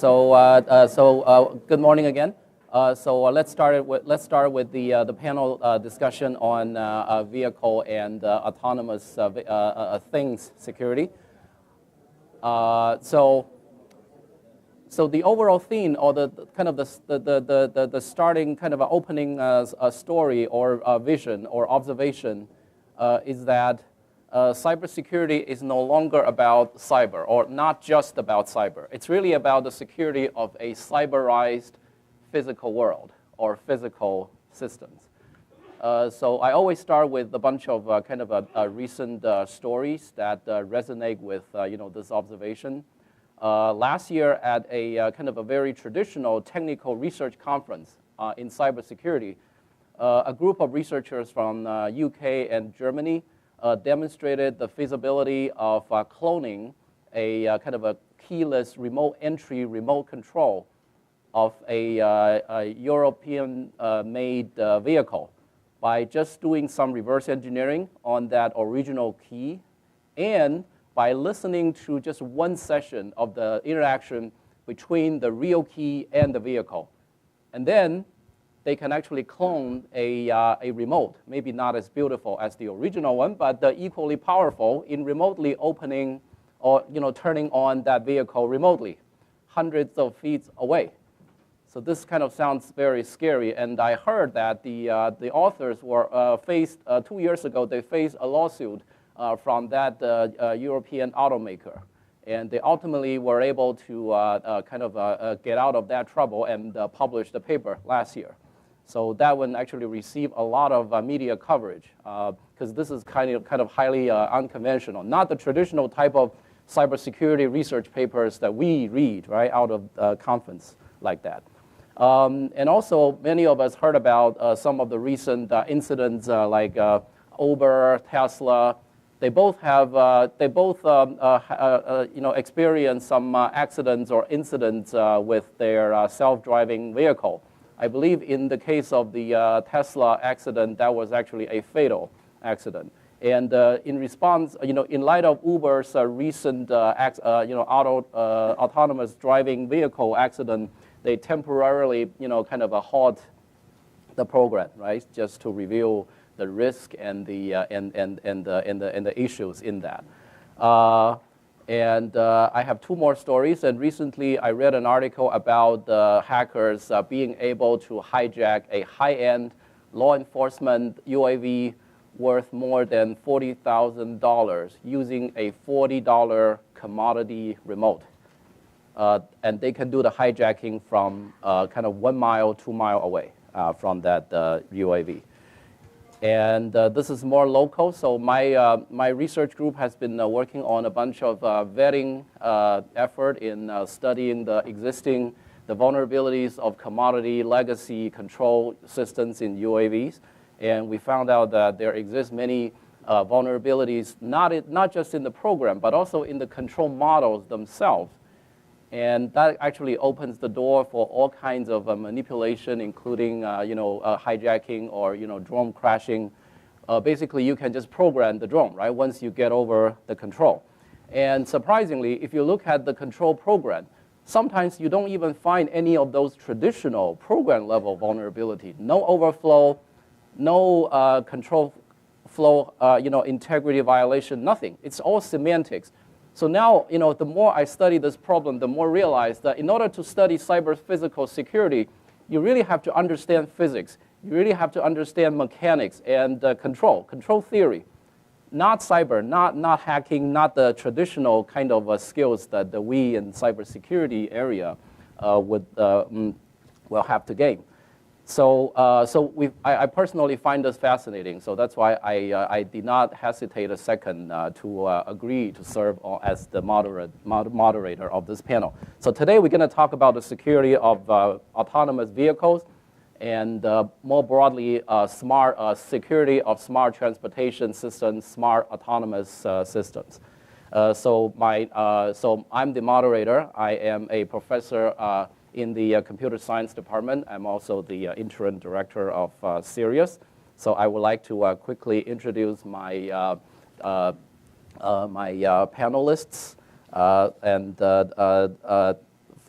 Good morning again. Let's start with the panel discussion on vehicle and autonomous things security. So the overall theme, or the kind of the starting kind of opening story or vision or observation is that cybersecurity is no longer about cyber, or not just about cyber. It's really about the security of a cyberized physical world or physical systems. So I always start with a bunch of recent stories that resonate with this observation. Last year at a kind of a very traditional technical research conference in cybersecurity, a group of researchers from UK and Germany demonstrated the feasibility of cloning a kind of a keyless remote entry, remote control of a European-made vehicle by just doing some reverse engineering on that original key, and by listening to just one session of the interaction between the real key and the vehicle. And then they can actually clone a remote, maybe not as beautiful as the original one, but equally powerful in remotely opening or turning on that vehicle remotely, hundreds of feet away. So this kind of sounds very scary, and I heard that the authors were faced 2 years ago. They faced a lawsuit from that European automaker, and they ultimately were able to get out of that trouble and publish the paper last year. So that one actually received a lot of media coverage because this is kind of highly unconventional, not the traditional type of cybersecurity research papers that we read right out of a conference like that. And also, many of us heard about some of the recent incidents like Uber, Tesla. They both have experienced some accidents or incidents with their self-driving vehicle. I believe in the case of the Tesla accident, that was actually a fatal accident. And in response, in light of Uber's recent autonomous driving vehicle accident, they temporarily, halt the program, right, just to review the risk and the issues in that. And I have two more stories. And recently, I read an article about hackers being able to hijack a high-end law enforcement UAV worth more than $40,000 using a $40 commodity remote. And they can do the hijacking from 1 mile, 2 miles away from that UAV. And this is more local, so my research group has been working on a bunch of vetting effort in studying the vulnerabilities of commodity legacy control systems in UAVs. And we found out that there exist many vulnerabilities, not just in the program, but also in the control models themselves. And that actually opens the door for all kinds of manipulation, including hijacking or drone crashing. Basically, you can just program the drone, right, once you get over the control. And surprisingly, if you look at the control program, sometimes you don't even find any of those traditional program-level vulnerability. No overflow, no control flow, integrity violation, nothing. It's all semantics. So now, the more I study this problem, the more I realize that in order to study cyber-physical security, you really have to understand physics. You really have to understand mechanics and control theory. Not cyber, not hacking, not the traditional kind of skills that we in cybersecurity area will have to gain. So I personally find this fascinating. So that's why I did not hesitate a second to agree to serve as the moderator of this panel. So today we're going to talk about the security of autonomous vehicles and more broadly security of smart transportation systems, smart autonomous systems. So I'm the moderator. I am a professor in the computer science department. I'm also the interim director of CERIAS. So I would like to quickly introduce my panelists.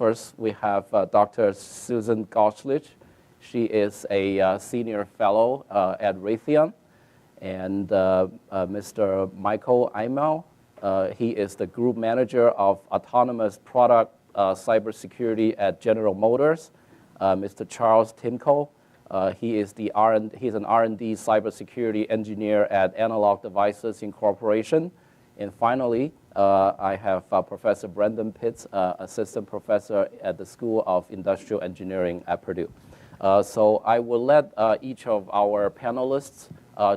First, we have Dr. Susan Gottschlich. She is a senior fellow at Raytheon. And Mr. Michael Imel, he is the group manager of autonomous product cybersecurity at General Motors. Mr. Charles Timko, he's an R&D Cybersecurity Engineer at Analog Devices Incorporation. And finally, I have Professor Brendan Pitts, Assistant Professor at the School of Industrial Engineering at Purdue. So I will let each of our panelists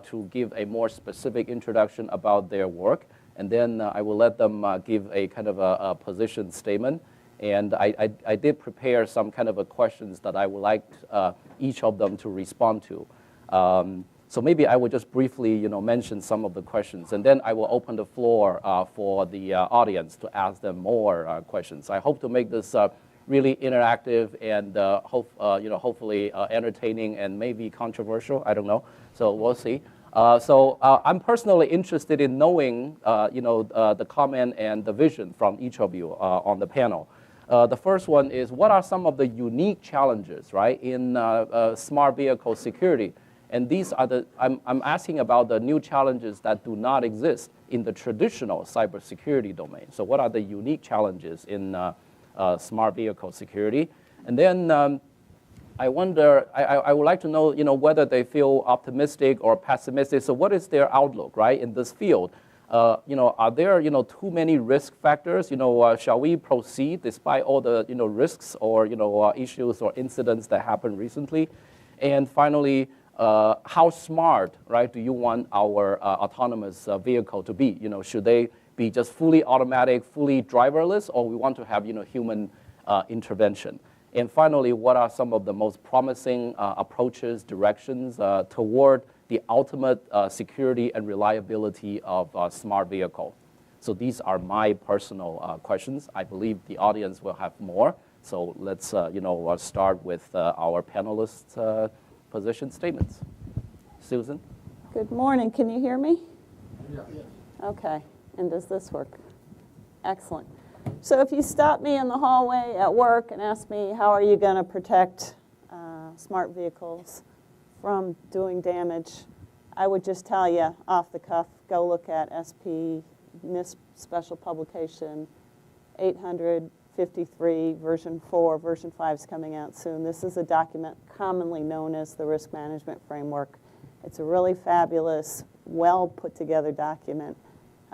to give a more specific introduction about their work, and then I will let them give a kind of a position statement. And I did prepare some kind of questions that I would like each of them to respond to. So maybe I will just briefly, mention some of the questions, and then I will open the floor for the audience to ask them more questions. I hope to make this really interactive and hopefully entertaining and maybe controversial. I don't know. So we'll see. So I'm personally interested in knowing, the comment and the vision from each of you on the panel. The first one is, what are some of the unique challenges, right, in smart vehicle security? And these are I'm asking about the new challenges that do not exist in the traditional cybersecurity domain. So what are the unique challenges in smart vehicle security? And then I wonder, I would like to know, whether they feel optimistic or pessimistic. So what is their outlook, right, in this field? Are there, too many risk factors? Shall we proceed despite all the, risks or, issues or incidents that happened recently? And finally, how smart, right, do you want our autonomous vehicle to be? Should they be just fully automatic, fully driverless, or we want to have, human intervention? And finally, what are some of the most promising approaches, directions toward the ultimate security and reliability of a smart vehicle? So these are my personal questions. I believe the audience will have more. So let's start with our panelists' position statements. Susan? Good morning. Can you hear me? Yeah. Okay. And does this work? Excellent. So if you stop me in the hallway at work and ask me, how are you going to protect smart vehicles from doing damage, I would just tell you off the cuff, go look at SP NIST Special Publication 853, version 4. Version 5 is coming out soon. This is a document commonly known as the Risk Management Framework. It's a really fabulous, well put together document.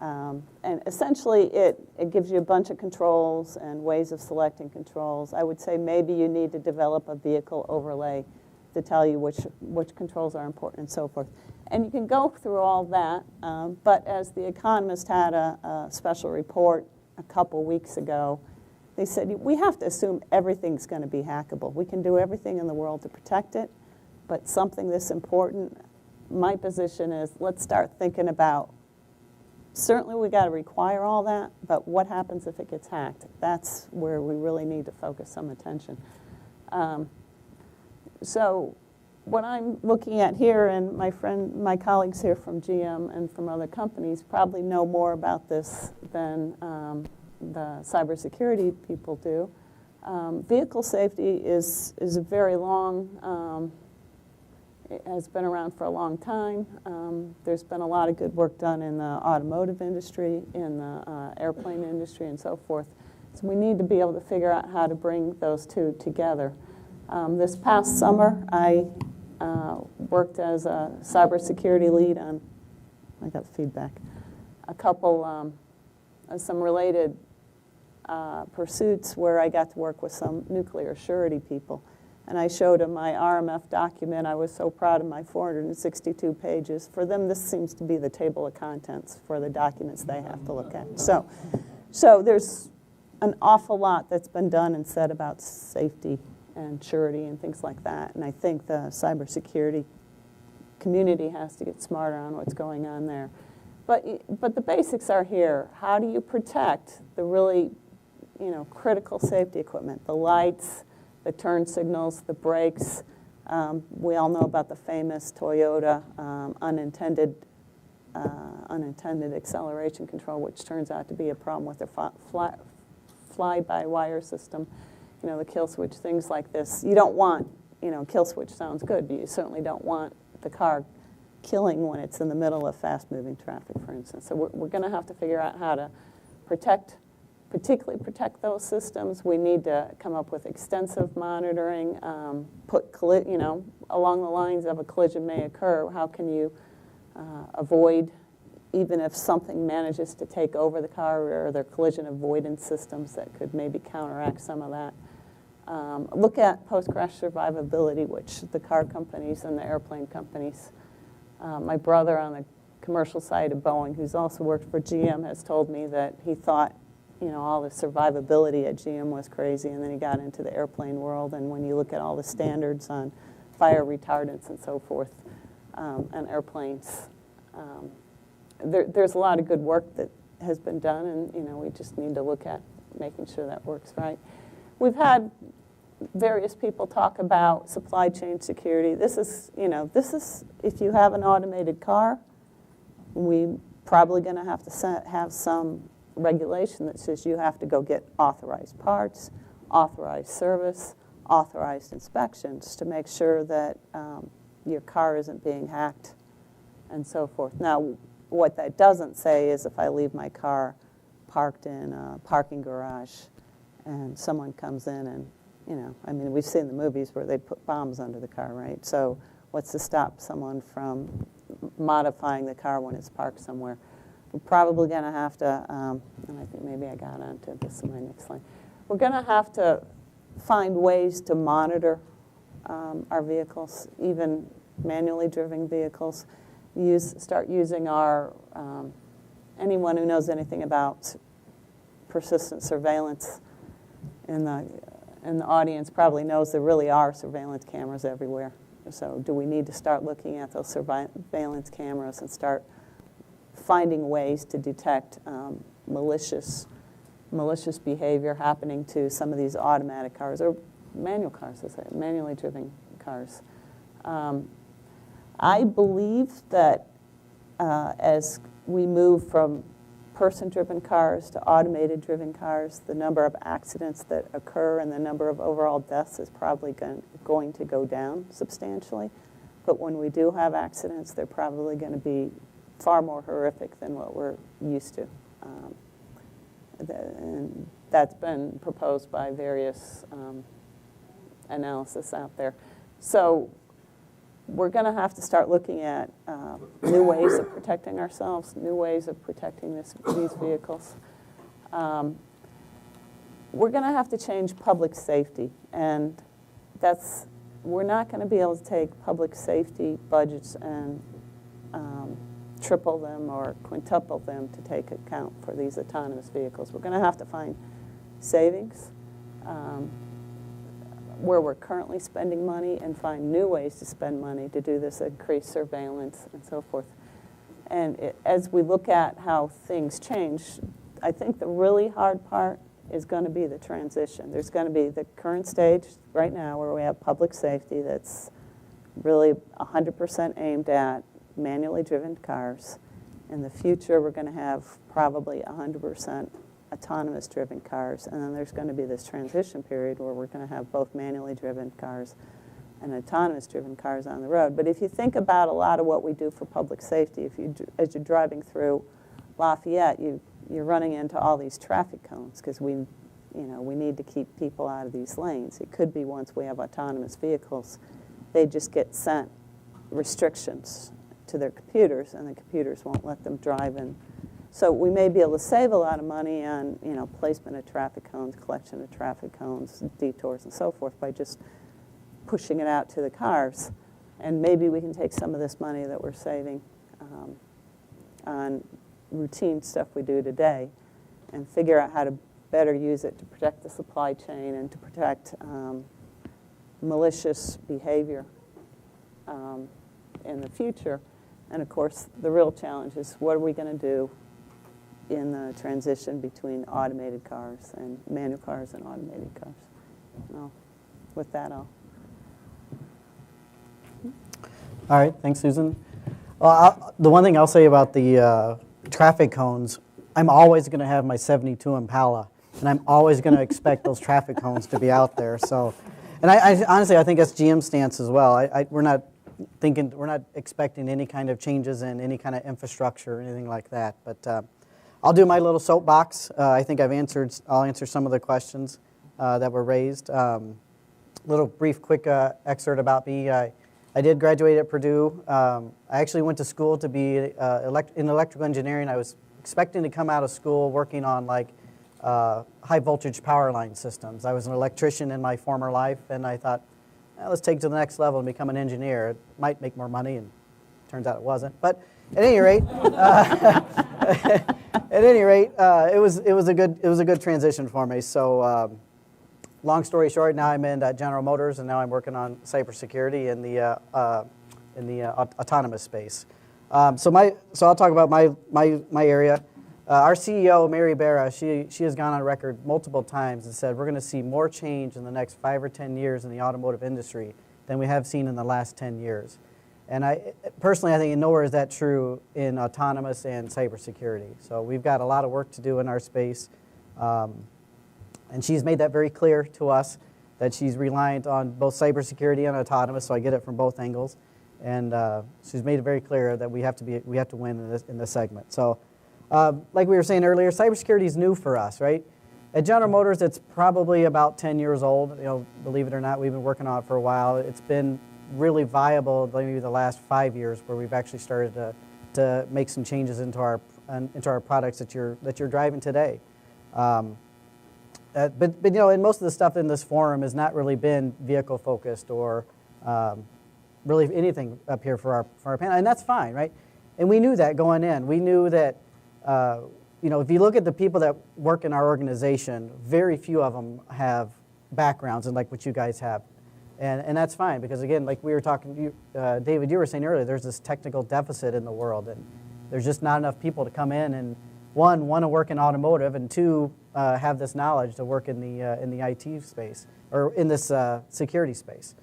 And essentially, it gives you a bunch of controls and ways of selecting controls. I would say maybe you need to develop a vehicle overlay to tell you which controls are important and so forth. And you can go through all that, but as The Economist had a special report a couple weeks ago, they said, we have to assume everything's going to be hackable. We can do everything in the world to protect it, but something this important, my position is, let's start thinking about, certainly we got to require all that, but what happens if it gets hacked? That's where we really need to focus some attention. So what I'm looking at here, and my colleagues here from GM and from other companies probably know more about this than the cybersecurity people do. Vehicle safety is a very long, it has been around for a long time. There's been a lot of good work done in the automotive industry, in the airplane industry, and so forth. So we need to be able to figure out how to bring those two together. This past summer, I worked as a cybersecurity lead on, I got feedback, a couple, some related pursuits where I got to work with some nuclear surety people. And I showed them my RMF document. I was so proud of my 462 pages. For them, this seems to be the table of contents for the documents they have to look at. So there's an awful lot that's been done and said about safety and surety and things like that. And I think the cybersecurity community has to get smarter on what's going on there. But the basics are here. How do you protect the really, critical safety equipment, the lights, the turn signals, the brakes? We all know about the famous Toyota unintended acceleration control, which turns out to be a problem with their fly-by-wire system. the kill switch, things like this. You don't want, kill switch sounds good, but you certainly don't want the car killing when it's in the middle of fast-moving traffic, for instance. So we're going to have to figure out how to particularly protect those systems. We need to come up with extensive monitoring, along the lines of a collision may occur. How can you avoid, even if something manages to take over the car, or are there collision avoidance systems that could maybe counteract some of that? Look at post-crash survivability, which the car companies and the airplane companies. My brother on the commercial side of Boeing, who's also worked for GM, has told me that he thought, all the survivability at GM was crazy, and then he got into the airplane world, and when you look at all the standards on fire retardants and so forth on airplanes, there's a lot of good work that has been done, and we just need to look at making sure that works right. We've had various people talk about supply chain security. This is if you have an automated car, we probably going to have to have some regulation that says you have to go get authorized parts, authorized service, authorized inspections to make sure that your car isn't being hacked and so forth. Now, what that doesn't say is if I leave my car parked in a parking garage and someone comes in and, we've seen the movies where they put bombs under the car, right? So what's to stop someone from modifying the car when it's parked somewhere? We're probably going to have to, and I think maybe I got onto this in my next line, we're going to have to find ways to monitor our vehicles, even manually driven vehicles. Start using our, anyone who knows anything about persistent surveillance in the audience probably knows there really are surveillance cameras everywhere. So do we need to start looking at those surveillance cameras and start finding ways to detect malicious behavior happening to some of these automatic cars, or manual cars, manually driven cars? I believe that as we move from person-driven cars to automated-driven cars, the number of accidents that occur and the number of overall deaths is probably going to go down substantially. But when we do have accidents, they're probably going to be far more horrific than what we're used to. And that's been proposed by various analysis out there. So we're going to have to start looking at new ways of protecting ourselves, new ways of protecting these vehicles. We're going to have to change public safety, and we're not going to be able to take public safety budgets and triple them or quintuple them to take account for these autonomous vehicles. We're going to have to find savings where we're currently spending money and find new ways to spend money to do this increased surveillance and so forth. And as we look at how things change, I think the really hard part is going to be the transition. There's going to be the current stage right now where we have public safety that's really 100% aimed at manually driven cars. In the future, we're going to have probably 100% autonomous driven cars, and then there's going to be this transition period where we're going to have both manually driven cars and autonomous driven cars on the road. But if you think about a lot of what we do for public safety, as you're driving through Lafayette, you're running into all these traffic cones because we need to keep people out of these lanes. It could be once we have autonomous vehicles, they just get sent restrictions to their computers, and the computers won't let them drive in. So we may be able to save a lot of money on placement of traffic cones, collection of traffic cones, detours, and so forth by just pushing it out to the cars. And maybe we can take some of this money that we're saving on routine stuff we do today and figure out how to better use it to protect the supply chain and to protect malicious behavior in the future. And of course, the real challenge is what are we going to do in the transition between automated cars and manual cars and automated cars. Well, with that, All right, thanks, Susan. Well, the one thing I'll say about the traffic cones, I'm always going to have my 72 Impala and I'm always going to expect those traffic cones to be out there. So, and I honestly, I think that's GM stance as well. We're not expecting any kind of changes in any kind of infrastructure or anything like that. But I'll do my little soapbox. I think I'll answer some of the questions that were raised. Little brief, quick excerpt about me. I did graduate at Purdue. I actually went to school to be in electrical engineering. I was expecting to come out of school working on like high voltage power line systems. I was an electrician in my former life, and I thought, let's take it to the next level and become an engineer. It might make more money, and turns out it wasn't. But at any rate, it was a good transition for me. So, long story short, now I'm in General Motors, and now I'm working on cybersecurity in the autonomous space. So I'll talk about my area. Our CEO, Mary Barra, she has gone on record multiple times and said we're going to see more change in the next 5 or 10 years in the automotive industry than we have seen in the last 10 years. And personally, I think nowhere is that true in autonomous and cybersecurity. So we've got a lot of work to do in our space. And she's made that very clear to us that she's reliant on both cybersecurity and autonomous, so I get it from both angles. And she's made it very clear that we have to win in this segment. So, like we were saying earlier, cybersecurity is new for us, right? At General Motors, it's probably about 10 years old. You know, believe it or not, we've been working on it for a while. It's been really viable maybe the last 5 years, where we've actually started to make some changes into our products that you're driving today. But you know, and most of the stuff in this forum has not really been vehicle focused or really anything up here for our panel, and that's fine, right? And we knew that going in. We knew that you know, if you look at the people that work in our organization, very few of them have backgrounds in like what you guys have, and that's fine, because again, like we were talking, David, you were saying earlier, there's this technical deficit in the world, and there's just not enough people to come in and one, want to work in automotive, and two, have this knowledge to work in the IT space or in this security space.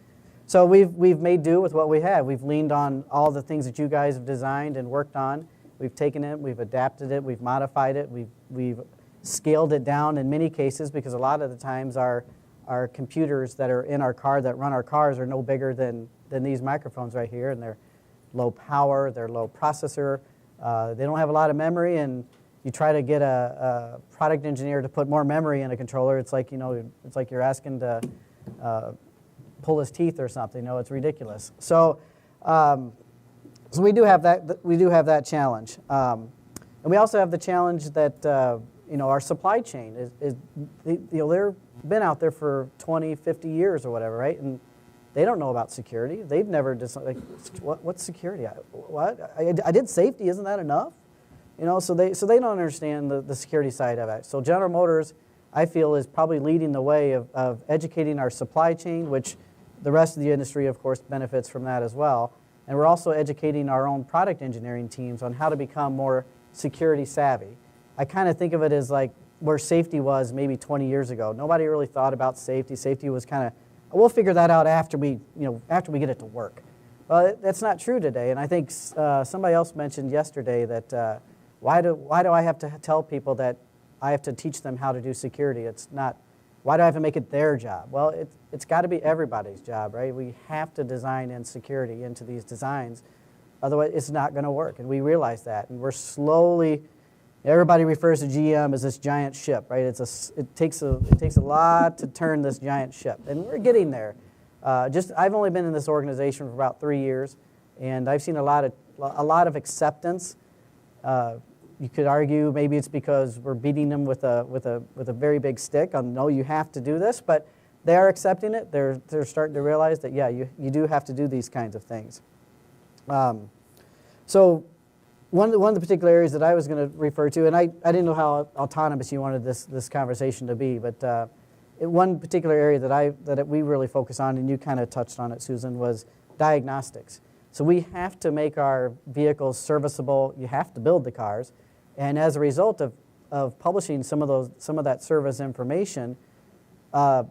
So we've made do with what we have. We've leaned on all the things that you guys have designed and worked on. We've taken it, we've adapted it, we've modified it, we've scaled it down in many cases, because a lot of the times our computers that are in our car that run our cars are no bigger than these microphones right here, and they're low power, they're low processor, they don't have a lot of memory, and you try to get a product engineer to put more memory in a controller, it's like, you know, it's like you're asking to pull his teeth or something. No, it's ridiculous. So we do have that challenge, and we also have the challenge that you know, our supply chain is you know, they've been out there for 20, 50 years or whatever, right? And they don't know about security. They've never just like, what's security? What? I did safety. Isn't that enough? You know, so they don't understand the security side of it. So General Motors, I feel, is probably leading the way of educating our supply chain, which the rest of the industry, of course, benefits from that as well. And we're also educating our own product engineering teams on how to become more security savvy. I kind of think of it as like where safety was maybe 20 years ago. Nobody really thought about safety. Safety was kind of, we'll figure that out after we get it to work. Well, that's not true today. And I think somebody else mentioned yesterday that why do I have to tell people that I have to teach them how to do security? It's not, why do I have to make it their job? Well, it's got to be everybody's job, right? We have to design in security into these designs. Otherwise, it's not going to work. And we realize that. And we're slowly, everybody refers to GM as this giant ship, right? It takes a lot to turn this giant ship. And we're getting there. I've only been in this organization for about 3 years, and I've seen a lot of acceptance. You could argue maybe it's because we're beating them with a very big stick on, no, you have to do this, but they are accepting it. They're starting to realize that, yeah, you do have to do these kinds of things. So one of the particular areas that I was going to refer to, and I didn't know how autonomous you wanted this conversation to be, but one particular area that we really focus on, and you kind of touched on it, Susan, was diagnostics. So we have to make our vehicles serviceable. You have to build the cars. And as a result of publishing some of that service information,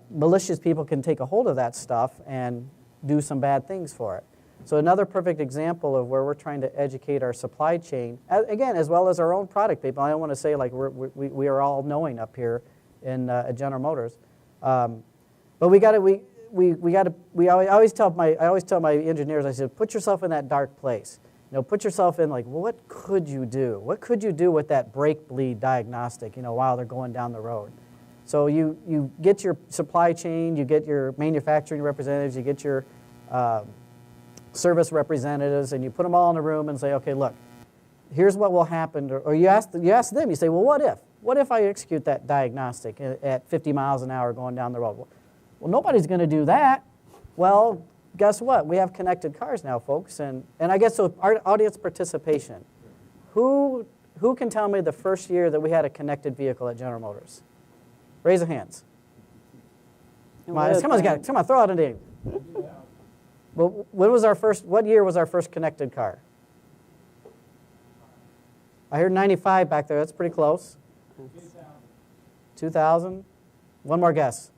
malicious people can take a hold of that stuff and do some bad things for it. So another perfect example of where we're trying to educate our supply chain, again, as well as our own product people. I don't want to say like we are all knowing up here at General Motors. But we got to I always tell my engineers, I said, put yourself in that dark place. Put yourself in like, well, what could you do? What could you do with that brake bleed diagnostic, while they're going down the road? So you get your supply chain, you get your manufacturing representatives, you get your service representatives, and you put them all in a room and say, okay, look, here's what will happen. Or you ask them, you say, well, what if? What if I execute that diagnostic at 50 miles an hour going down the road? Well, nobody's going to do that. Well, guess what? We have connected cars now, folks. And I guess so our audience participation. Who can tell me the first year that we had a connected vehicle at General Motors? Raise your hands. Come on, throw out a name. Well, what year was our first connected car? I heard 95 back there. That's pretty close. 2000. One more guess.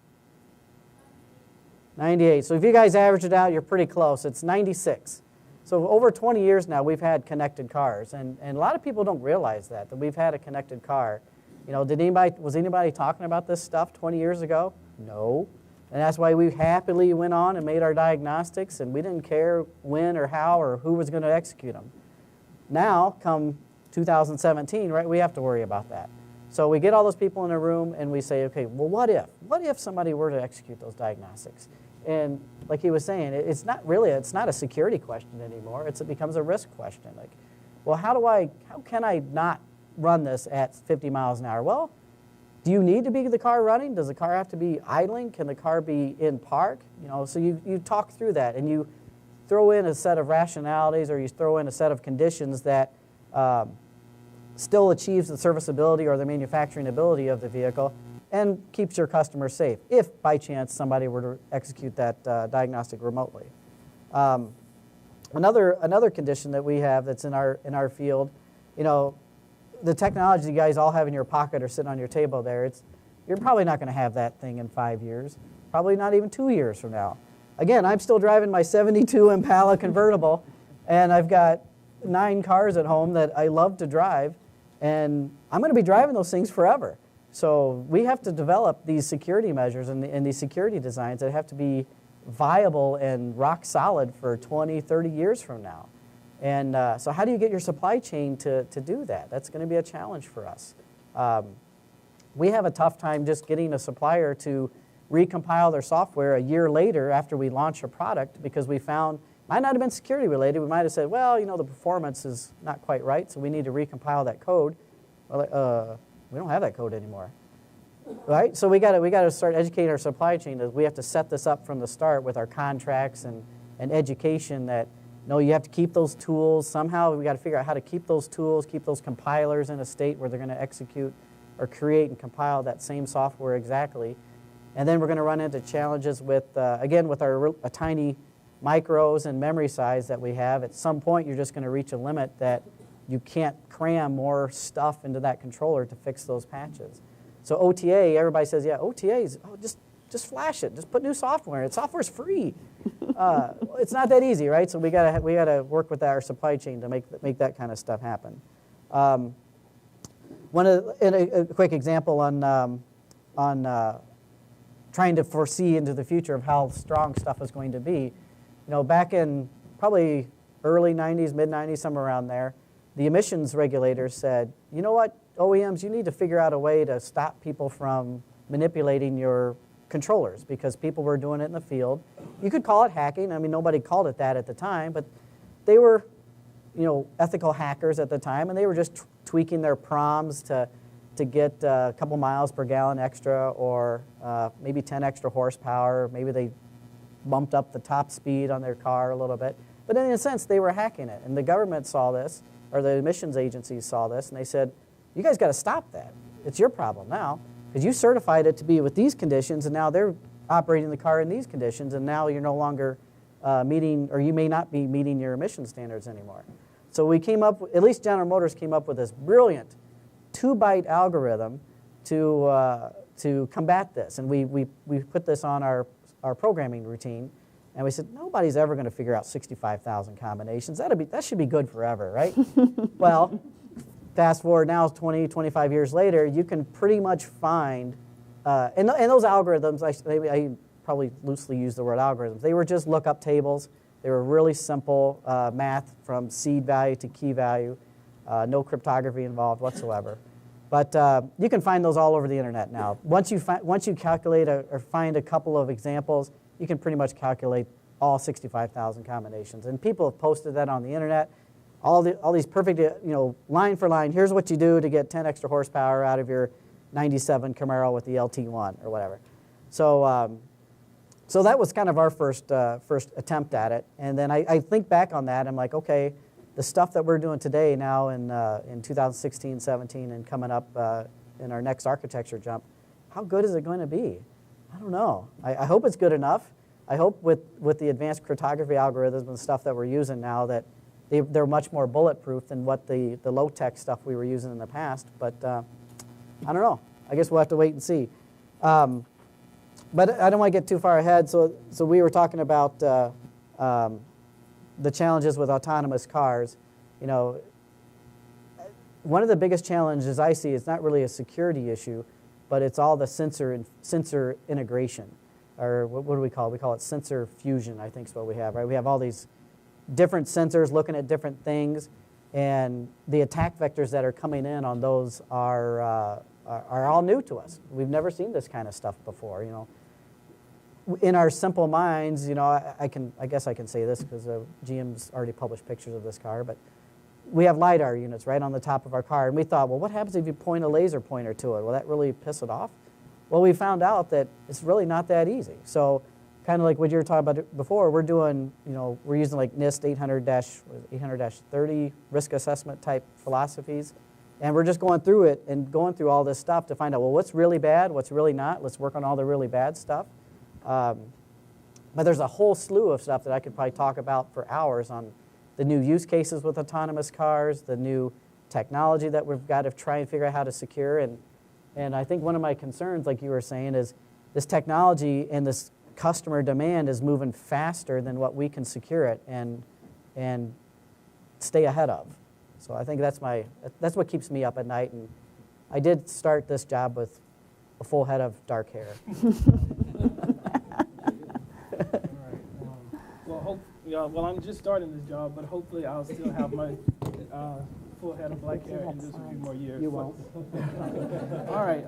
98. So if you guys average it out, you're pretty close. It's 96. So over 20 years now, we've had connected cars. And a lot of people don't realize that we've had a connected car. Was anybody talking about this stuff 20 years ago? No. And that's why we happily went on and made our diagnostics, and we didn't care when or how or who was going to execute them. Now, come 2017, right, we have to worry about that. So we get all those people in a room and we say, okay, well, what if? What if somebody were to execute those diagnostics? And like he was saying, it's not a security question anymore. It becomes a risk question. Like, well, how can I not run this at 50 miles an hour? Well, do you need to be the car running? Does the car have to be idling? Can the car be in park? So you talk through that and you throw in a set of rationalities, or you throw in a set of conditions that still achieves the serviceability or the manufacturing ability of the vehicle and keeps your customer safe if by chance somebody were to execute that diagnostic remotely. Another condition that we have that's in our field, the technology you guys all have in your pocket or sitting on your table there, you're probably not going to have that thing in 5 years, probably not even 2 years from now. Again, I'm still driving my 72 Impala convertible, and I've got 9 cars at home that I love to drive, and I'm going to be driving those things forever. So we have to develop these security measures and these security designs that have to be viable and rock solid for 20, 30 years from now. And so how do you get your supply chain to do that? That's going to be a challenge for us. We have a tough time just getting a supplier to recompile their software a year later after we launch a product, because we found, might not have been security related, we might have said, well, the performance is not quite right, so we need to recompile that code. Well, we don't have that code anymore. Right? So we got to start educating our supply chain that we have to set this up from the start with our contracts and education that, no, you have to keep those tools. Somehow we got to figure out how to keep those tools, keep those compilers in a state where they're going to execute or create and compile that same software exactly. And then we're going to run into challenges with, again, with our tiny micros and memory size that we have. At some point, you're just going to reach a limit that you can't cram more stuff into that controller to fix those patches. So OTA, everybody says, yeah, OTAs, just flash it. Just put new software in it. Software's free. It's not that easy, right? So we gotta work with our supply chain to make that kind of stuff happen. A quick example on trying to foresee into the future of how strong stuff is going to be. Back in probably early 90s, mid 90s, somewhere around there, the emissions regulators said, you know what, OEMs, you need to figure out a way to stop people from manipulating your controllers, because people were doing it in the field. You could call it hacking. I mean, nobody called it that at the time, but they were, ethical hackers at the time, and they were just tweaking their proms to get a couple miles per gallon extra, or maybe 10 extra horsepower. Maybe they bumped up the top speed on their car a little bit. But in a sense, they were hacking it, and the government saw this, or the emissions agencies saw this, and they said, you guys got to stop that. It's your problem now, because you certified it to be with these conditions, and now they're operating the car in these conditions, and now you're no longer meeting, or you may not be meeting your emission standards anymore. So we came up, at least General Motors came up with this brilliant 2-byte algorithm to combat this, and we put this on our programming routine, and we said, nobody's ever going to figure out 65,000 combinations. That should be good forever, right? Well, fast forward now 20, 25 years later, you can pretty much find and those algorithms, I probably loosely use the word algorithms, they were just lookup tables. They were really simple math from seed value to key value, no cryptography involved whatsoever. But you can find those all over the internet now. Once you calculate or find a couple of examples, you can pretty much calculate all 65,000 combinations. And people have posted that on the internet. All these perfect, line for line, here's what you do to get 10 extra horsepower out of your 97 Camaro with the LT1 or whatever. So that was kind of our first attempt at it. And then I think back on that, I'm like, okay, the stuff that we're doing today now in 2016, 17, and coming up in our next architecture jump, how good is it going to be? I don't know. I hope it's good enough. I hope with the advanced cryptography algorithms and stuff that we're using now that they're much more bulletproof than what the low-tech stuff we were using in the past. But I don't know. I guess we'll have to wait and see. But I don't want to get too far ahead. So we were talking about the challenges with autonomous cars. One of the biggest challenges I see is not really a security issue, but it's all the sensor integration. Or what do we call it? We call it sensor fusion, I think is what we have, right? We have all these different sensors looking at different things, and the attack vectors that are coming in on those are all new to us. We've never seen this kind of stuff before, In our simple minds, I guess I can say this because GM's already published pictures of this car, but we have LiDAR units right on the top of our car, and we thought, well, what happens if you point a laser pointer to it? Will that really piss it off? Well, we found out that it's really not that easy. So kind of like what you were talking about before, we're doing, we're using like NIST 800-30 risk assessment type philosophies. And we're just going through it and going through all this stuff to find out, well, what's really bad, what's really not. Let's work on all the really bad stuff. But there's a whole slew of stuff that I could probably talk about for hours on the new use cases with autonomous cars, the new technology that we've got to try and figure out how to secure. And I think one of my concerns, like you were saying, is this technology and this customer demand is moving faster than what we can secure it and stay ahead of. So I think that's what keeps me up at night. And I did start this job with a full head of dark hair. Well, I'm just starting this job, but hopefully I'll still have my full head of black hair in just a few more years. You won't. All right.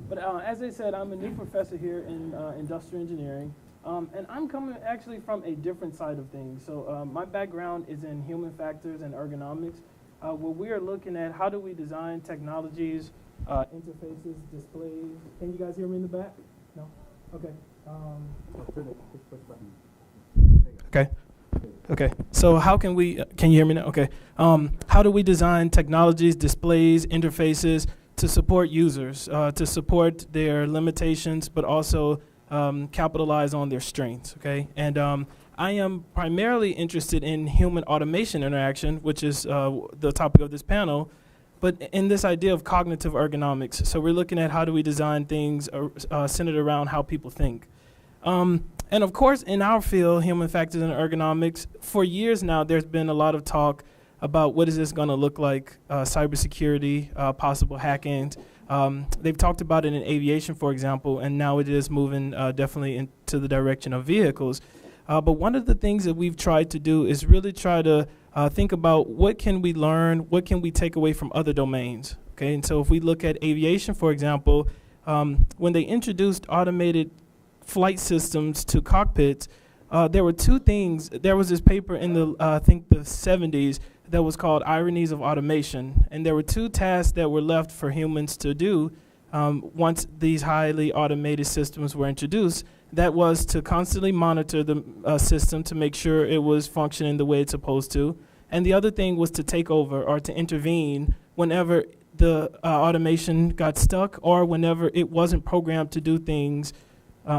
But as I said, I'm a new professor here in industrial engineering. And I'm coming actually from a different side of things. So my background is in human factors and ergonomics, where we are looking at how do we design technologies, interfaces, displays. Can you guys hear me in the back? No? Okay. Okay. So how can we, can you hear me now? Okay. How do we design technologies, displays, interfaces to support users, to support their limitations, but also capitalize on their strengths, okay? And I am primarily interested in human automation interaction, which is the topic of this panel, but in this idea of cognitive ergonomics. So we're looking at how do we design things centered around how people think. And of course, in our field, human factors and ergonomics, for years now, there's been a lot of talk about what is this going to look like, cybersecurity, possible hacking. They've talked about it in aviation, for example, and now it is moving definitely into the direction of vehicles. But one of the things that we've tried to do is really try to think about what can we learn, what can we take away from other domains, okay? And so if we look at aviation, for example, when they introduced automated flight systems to cockpits, there were two things. There was this paper in the, I think the 70s that was called Ironies of Automation. And there were two tasks that were left for humans to do once these highly automated systems were introduced. That was to constantly monitor the system to make sure it was functioning the way it's supposed to. And the other thing was to take over or to intervene whenever the automation got stuck or whenever it wasn't programmed to do things,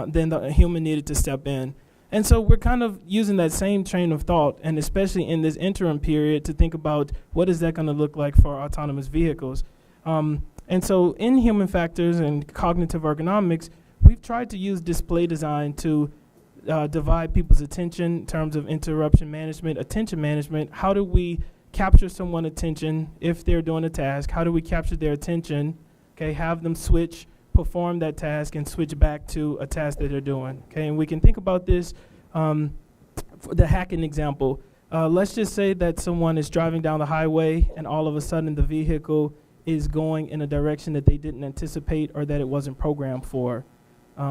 then the human needed to step in. And so we're kind of using that same train of thought, and especially in this interim period, to think about what is that going to look like for autonomous vehicles. And so in human factors and cognitive ergonomics, we've tried to use display design to divide people's attention in terms of interruption management, attention management. How do we capture someone's attention if they're doing a task? How do we capture their attention, okay, have them switch perform that task and switch back to a task that they're doing. Okay, and we can think about this, for the hacking example. Let's just say that someone is driving down the highway and all of a sudden the vehicle is going in a direction that they didn't anticipate or that it wasn't programmed for.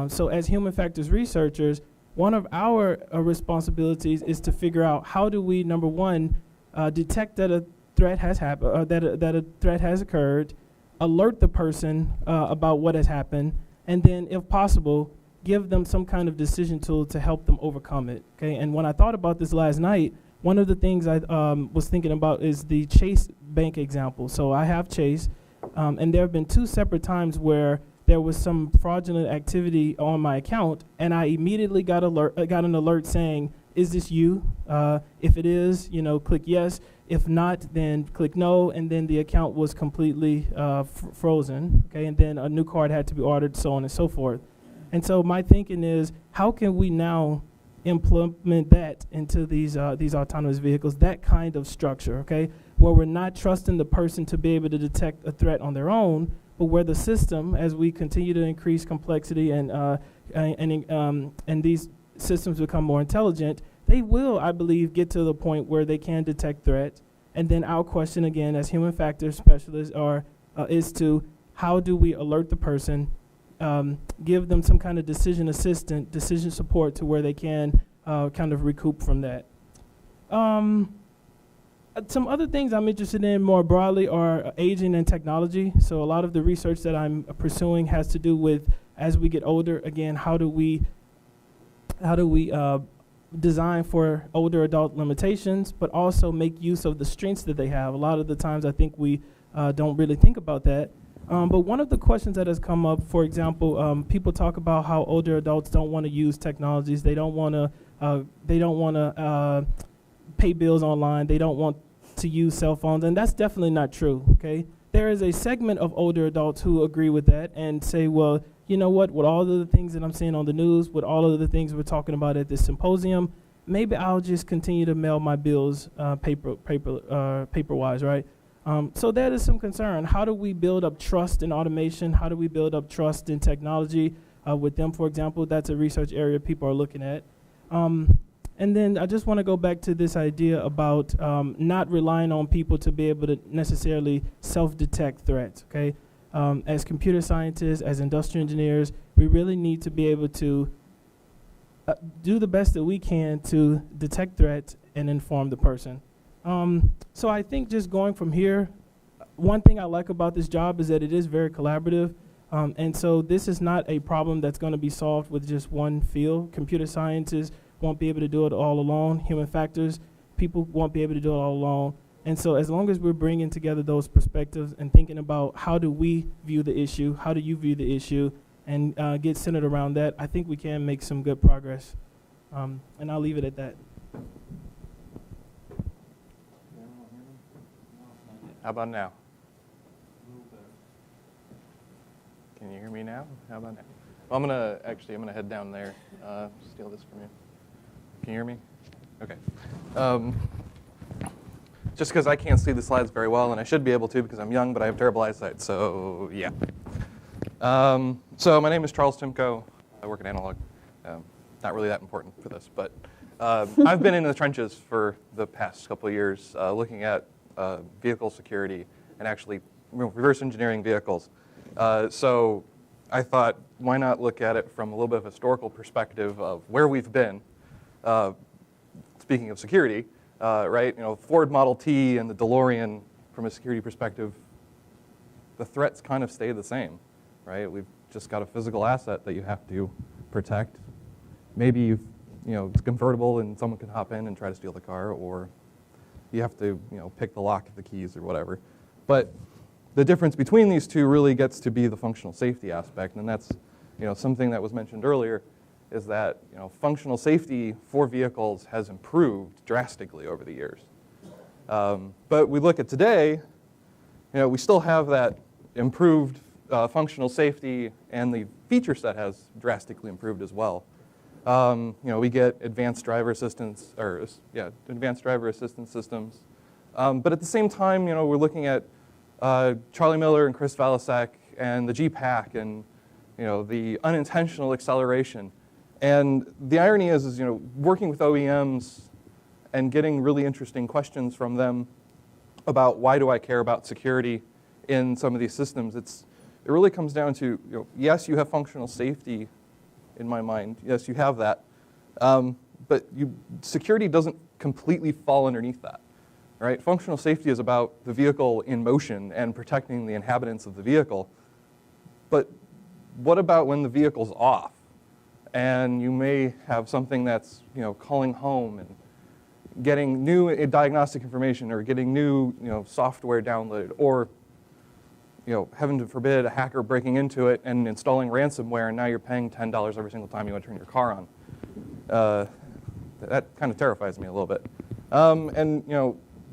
So as human factors researchers, one of our responsibilities is to figure out how do we, number one, detect that a threat has happened, that a threat has occurred, alert the person about what has happened, and then, if possible, give them some kind of decision tool to help them overcome it. Okay, and when I thought about this last night, one of the things I was thinking about is the Chase Bank example. So I have Chase, and there have been 2 separate times where there was some fraudulent activity on my account, and I immediately got an alert saying, "Is this you? If it is, click yes. If not, then click no." And then the account was completely frozen. Okay, and then a new card had to be ordered, so on and so forth. And so my thinking is, how can we now implement that into these autonomous vehicles, that kind of structure, okay, where we're not trusting the person to be able to detect a threat on their own, but where the system, as we continue to increase complexity and these systems become more intelligent, they will, I believe, get to the point where they can detect threats. And then our question again, as human factors specialists, is to how do we alert the person, give them some kind of decision support to where they can kind of recoup from that. Some other things I'm interested in more broadly are aging and technology. So a lot of the research that I'm pursuing has to do with, as we get older, again, how do we design for older adult limitations, but also make use of the strengths that they have. A lot of the times I think we don't really think about that. But one of the questions that has come up, for example, people talk about how older adults don't want to use technologies. They don't want to pay bills online. They don't want to use cell phones, and that's definitely not true, okay? There is a segment of older adults who agree with that and say, well, you know what, with all of the things that I'm seeing on the news, with all of the things we're talking about at this symposium, maybe I'll just continue to mail my bills paper-wise, right? So that is some concern. How do we build up trust in automation? How do we build up trust in technology with them, for example? That's a research area people are looking at. And then I just want to go back to this idea about not relying on people to be able to necessarily self-detect threats, okay? As computer scientists, as industrial engineers, we really need to be able to do the best that we can to detect threats and inform the person. So I think just going from here, one thing I like about this job is that it is very collaborative. And so this is not a problem that's going to be solved with just one field. Computer scientists won't be able to do it all alone. Human factors, people won't be able to do it all alone. And so as long as we're bringing together those perspectives and thinking about how do we view the issue, how do you view the issue, and get centered around that, I think we can make some good progress. And I'll leave it at that. How about now? Can you hear me now? How about now? Well, I'm gonna head down there, steal this from you. Can you hear me? Okay. Just because I can't see the slides very well, and I should be able to because I'm young, but I have terrible eyesight, so yeah. So my name is Charles Timko. I work at Analog. Not really that important for this, but I've been in the trenches for the past couple of years looking at vehicle security and actually reverse engineering vehicles. So I thought, why not look at it from a little bit of a historical perspective of where we've been. Speaking of security, right? Ford Model T and the DeLorean, from a security perspective, the threats kind of stay the same, right? We've just got a physical asset that you have to protect. Maybe it's convertible and someone can hop in and try to steal the car, or you have to pick the lock of the keys or whatever. But the difference between these two really gets to be the functional safety aspect, and that's something that was mentioned earlier, is that functional safety for vehicles has improved drastically over the years. But we look at today, we still have that improved functional safety, and the feature set has drastically improved as well. We get advanced driver assistance, advanced driver assistance systems. But at the same time, we're looking at Charlie Miller and Chris Valasek and the GPAC and the unintentional acceleration. And the irony is working with OEMs and getting really interesting questions from them about why do I care about security in some of these systems. It really comes down to, yes, you have functional safety in my mind. Yes, you have that. But security doesn't completely fall underneath that. Right? Functional safety is about the vehicle in motion and protecting the inhabitants of the vehicle. But what about when the vehicle's off? And you may have something that's calling home and getting new diagnostic information, or getting new software downloaded, or heaven forbid, a hacker breaking into it and installing ransomware, and now you're paying $10 every single time you want to turn your car on. That kind of terrifies me a little bit. And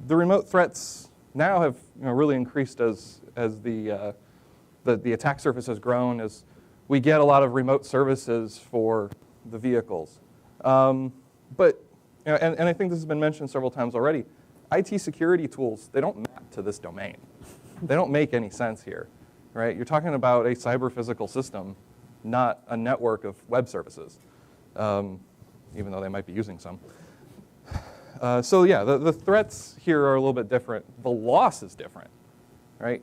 the remote threats now have really increased as the attack surface has grown, as we get a lot of remote services for the vehicles. But and I think this has been mentioned several times already, IT security tools, they don't map to this domain. They don't make any sense here, right? You're talking about a cyber-physical system, not a network of web services, even though they might be using some. So yeah, the threats here are a little bit different. The loss is different, right?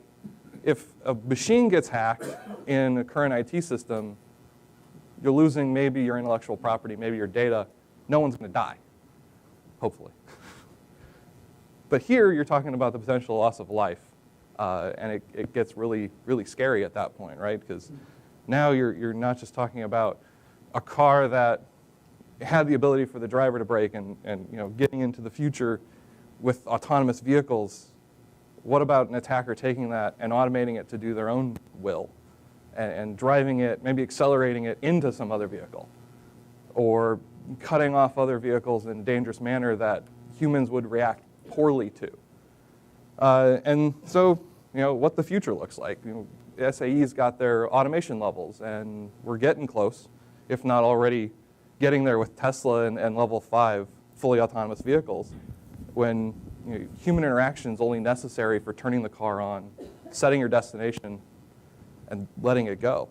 If a machine gets hacked in a current IT system, you're losing maybe your intellectual property, maybe your data. No one's going to die, hopefully. But here, you're talking about the potential loss of life. And it gets really, really scary at that point, right? Because now you're not just talking about a car that had the ability for the driver to brake and getting into the future with autonomous vehicles. What about an attacker taking that and automating it to do their own will and driving it, maybe accelerating it into some other vehicle, or cutting off other vehicles in a dangerous manner that humans would react poorly to? And so, what the future looks like. SAE's got their automation levels, and we're getting close, if not already getting there with Tesla and level 5 fully autonomous vehicles, when human interaction is only necessary for turning the car on, setting your destination, and letting it go.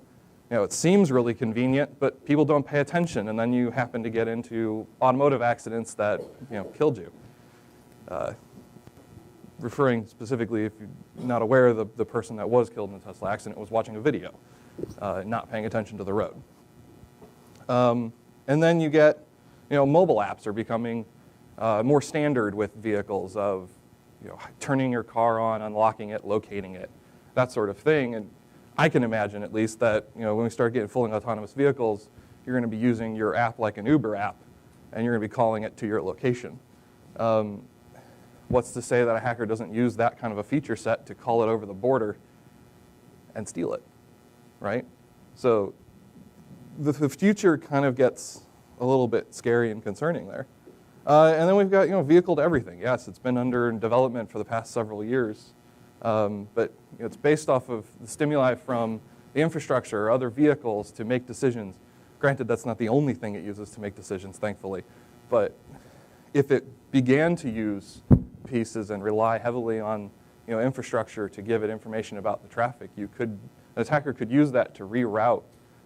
It seems really convenient, but people don't pay attention, and then you happen to get into automotive accidents that killed you. Referring specifically, if you're not aware, the person that was killed in the Tesla accident was watching a video, not paying attention to the road. And then you get, mobile apps are becoming more standard with vehicles of, turning your car on, unlocking it, locating it, that sort of thing. And I can imagine, at least, that when we start getting fully autonomous vehicles, you're going to be using your app like an Uber app, and you're going to be calling it to your location. What's to say that a hacker doesn't use that kind of a feature set to call it over the border and steal it, right? So the future kind of gets a little bit scary and concerning there. And then we've got vehicle to everything. Yes, it's been under development for the past several years, but it's based off of the stimuli from the infrastructure or other vehicles to make decisions. Granted, that's not the only thing it uses to make decisions, thankfully, but if it began to use pieces and rely heavily on infrastructure to give it information about the traffic, an attacker could use that to reroute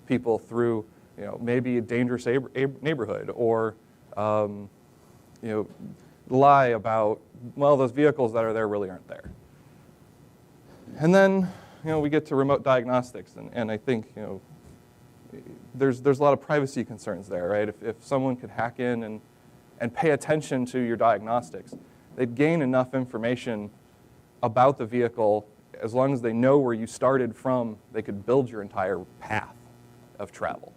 people through maybe a dangerous neighborhood, or lie about, well, those vehicles that are there really aren't there. And then we get to remote diagnostics, and I think there's a lot of privacy concerns there, right? If someone could hack in and pay attention to your diagnostics, they'd gain enough information about the vehicle. As long as they know where you started from, they could build your entire path of travel.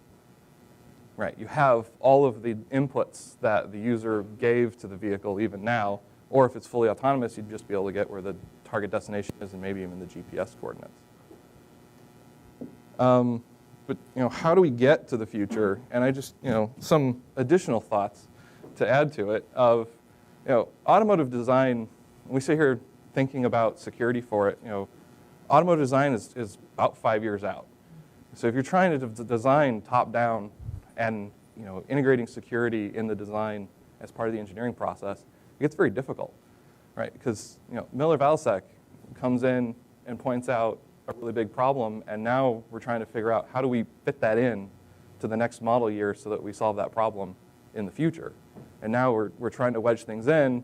Right, you have all of the inputs that the user gave to the vehicle even now, or if it's fully autonomous, you'd just be able to get where the target destination is and maybe even the GPS coordinates. But how do we get to the future? And I just, some additional thoughts to add to it of, automotive design. We sit here thinking about security for it. Automotive design is about 5 years out. So if you're trying to design top down and integrating security in the design as part of the engineering process, it gets very difficult, right? Because Miller-Valsek comes in and points out a really big problem, and now we're trying to figure out how do we fit that in to the next model year so that we solve that problem in the future. And now we're trying to wedge things in,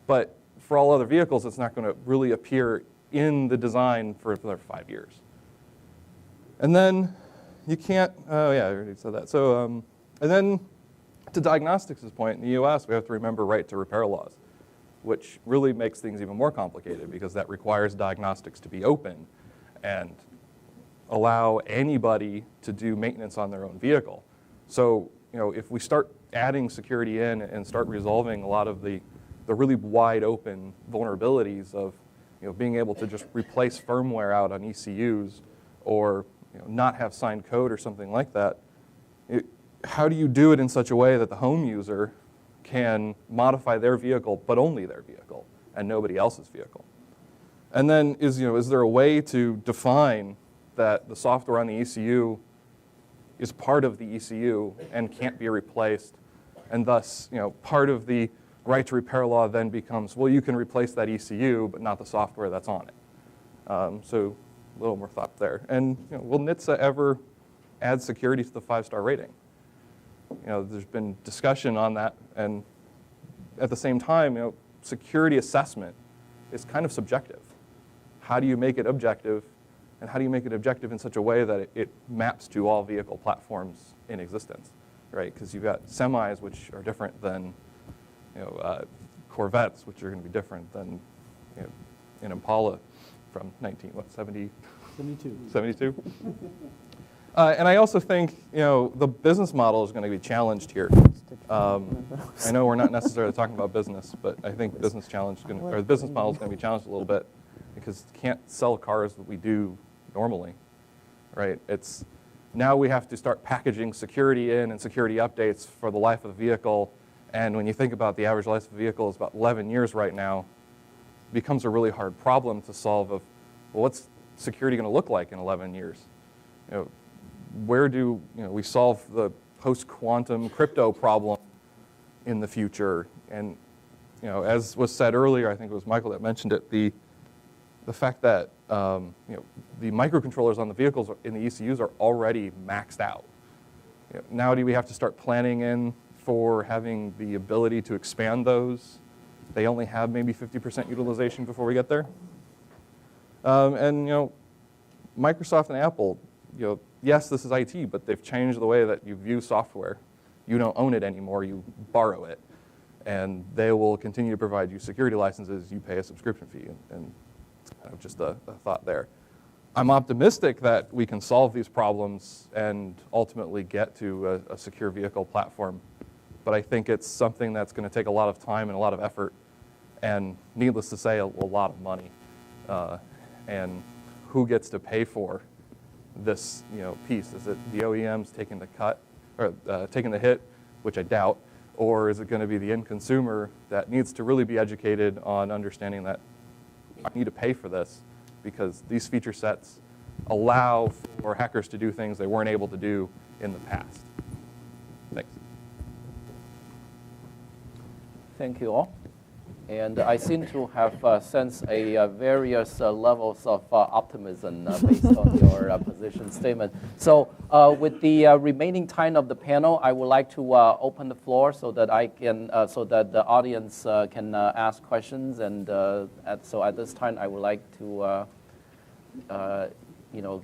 but for all other vehicles, it's not going to really appear in the design for another 5 years. And then you can't, oh yeah, I already said that. So, and then to Diagnostics' point, in the US, we have to remember right to repair laws, which really makes things even more complicated because that requires diagnostics to be open and allow anybody to do maintenance on their own vehicle. So, if we start adding security in and start resolving a lot of the really wide open vulnerabilities of being able to just replace firmware out on ECUs or not have signed code or something like that, how do you do it in such a way that the home user can modify their vehicle, but only their vehicle and nobody else's vehicle? And then is there a way to define that the software on the ECU is part of the ECU and can't be replaced, and thus part of the right to repair law then becomes, well, you can replace that ECU, but not the software that's on it. So a little more thought there. And will NHTSA ever add security to the 5-star rating? There's been discussion on that, and at the same time, security assessment is kind of subjective. How do you make it objective, and how do you make it objective in such a way that it maps to all vehicle platforms in existence, right? Because you've got semis, which are different than Corvettes, which are going to be different than an Impala from 72. And I also think the business model is going to be challenged here. I know we're not necessarily talking about business, but I think the business model is going to be challenged a little bit because you can't sell cars that we do normally, right? Now we have to start packaging security in and security updates for the life of the vehicle. And when you think about the average life of a vehicle is about 11 years right now, it becomes a really hard problem to solve of, well, what's security going to look like in 11 years? Where do we solve the post-quantum crypto problem in the future? And as was said earlier, I think it was Michael that mentioned it, the fact that the microcontrollers on the vehicles in the ECUs are already maxed out. Now do we have to start planning in for having the ability to expand those? They only have maybe 50% utilization before we get there. And Microsoft and Apple, yes, this is IT, but they've changed the way that you view software. You don't own it anymore, you borrow it. And they will continue to provide you security licenses, you pay a subscription fee. And it's kind of just a thought there. I'm optimistic that we can solve these problems and ultimately get to a secure vehicle platform. But I think it's something that's going to take a lot of time and a lot of effort, and needless to say, a lot of money. And who gets to pay for this piece? Is it the OEMs taking the cut, or taking the hit, which I doubt, or is it going to be the end consumer that needs to really be educated on understanding that I need to pay for this because these feature sets allow for hackers to do things they weren't able to do in the past? Thanks. Thank you all. And I seem to have sensed various levels of optimism based on your position statement. So with the remaining time of the panel, I would like to open the floor so that so that the audience can ask questions. And so at this time, I would like to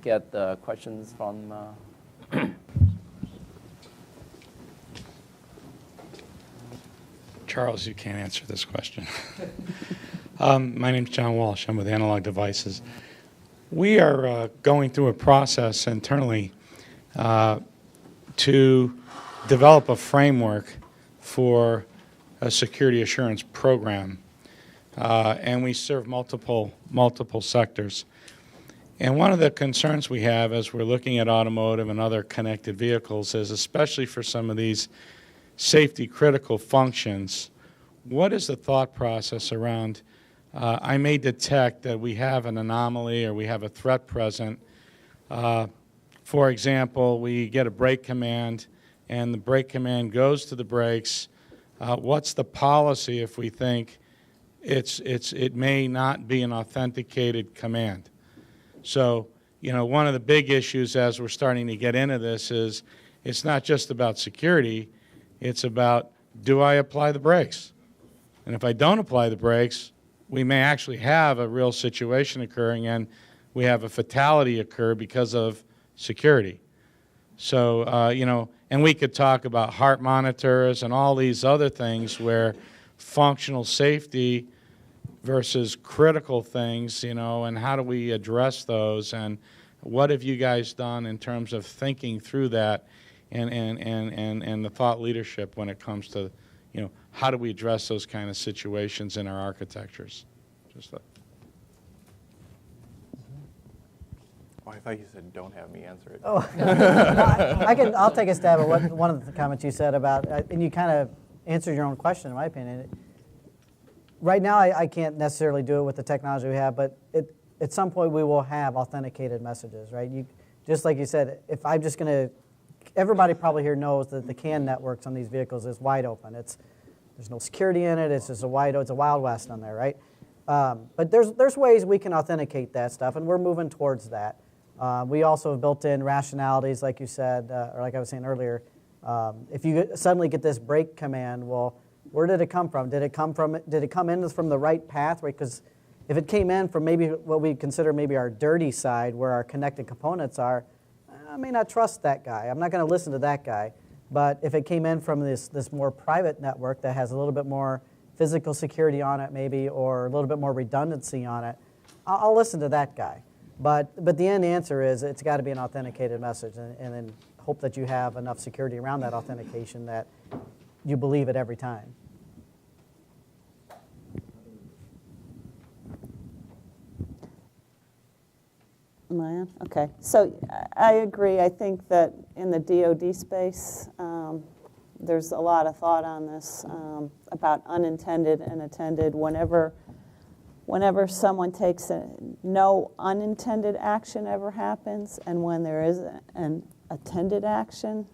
get the questions from. Charles, you can't answer this question. My name's John Walsh. I'm with Analog Devices. We are going through a process internally to develop a framework for a security assurance program. And we serve multiple sectors. And one of the concerns we have as we're looking at automotive and other connected vehicles is, especially for some of these safety critical functions, what is the thought process around I may detect that we have an anomaly or we have a threat present. For example, we get a brake command and the brake command goes to the brakes. What's the policy if we think it may not be an authenticated command? So, one of the big issues as we're starting to get into this is it's not just about security, it's about, do I apply the brakes? And if I don't apply the brakes, we may actually have a real situation occurring and we have a fatality occur because of security. So, and we could talk about heart monitors and all these other things where functional safety versus critical things, and how do we address those, and what have you guys done in terms of thinking through that and the thought leadership when it comes to, how do we address those kind of situations in our architectures? I thought you said don't have me answer it. Oh, I'll take a stab at one of the comments you said about, and you kind of answered your own question, in my opinion. Right now, I can't necessarily do it with the technology we have, but at some point we will have authenticated messages, right? Just like you said, if I'm just going to, everybody probably here knows that the CAN networks on these vehicles is wide open. There's no security in it. It's just it's a Wild West on there, right? But there's ways we can authenticate that stuff, and we're moving towards that. We also have built in rationalities, like you said, or like I was saying earlier. If you suddenly get this break command, well, where did it come from? Did it come in from the right path? Right? Because if it came in from maybe what we consider maybe our dirty side, where our connected components are, I may not trust that guy. I'm not going to listen to that guy. But if it came in from this more private network that has a little bit more physical security on it, maybe, or a little bit more redundancy on it, I'll listen to that guy. But the end answer is it's got to be an authenticated message, and then hope that you have enough security around that authentication that you believe it every time. Am I on? Okay. So I agree. I think that in the DoD space, there's a lot of thought on this about unintended and attended. Whenever someone takes no unintended action ever happens, and when there is an intended action,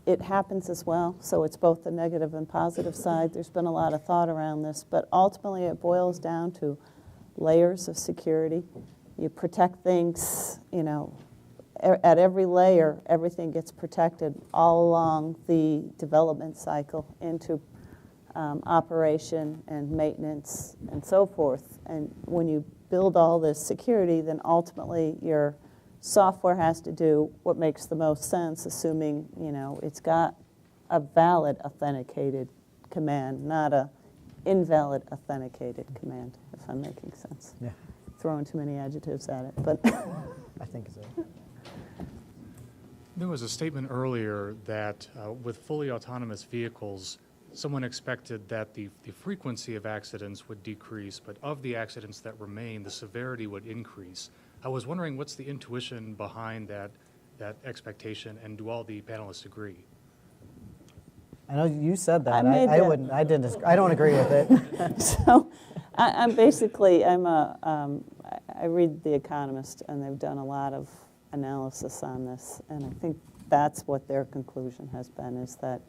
it happens as well. So it's both the negative and positive side. There's been a lot of thought around this, but ultimately it boils down to layers of security. You protect things, at every layer, everything gets protected all along the development cycle into operation and maintenance and so forth. And when you build all this security, then ultimately your software has to do what makes the most sense, assuming it's got a valid authenticated command, not a invalid authenticated command, if I'm making sense. Yeah. Throwing too many adjectives at it, but I think so. There was a statement earlier that with fully autonomous vehicles, someone expected that the frequency of accidents would decrease, but of the accidents that remain, the severity would increase. I was wondering what's the intuition behind that expectation, and do all the panelists agree? I know you said that. I I don't agree with it. So I read The Economist, and they've done a lot of analysis on this, and I think that's what their conclusion has been, is that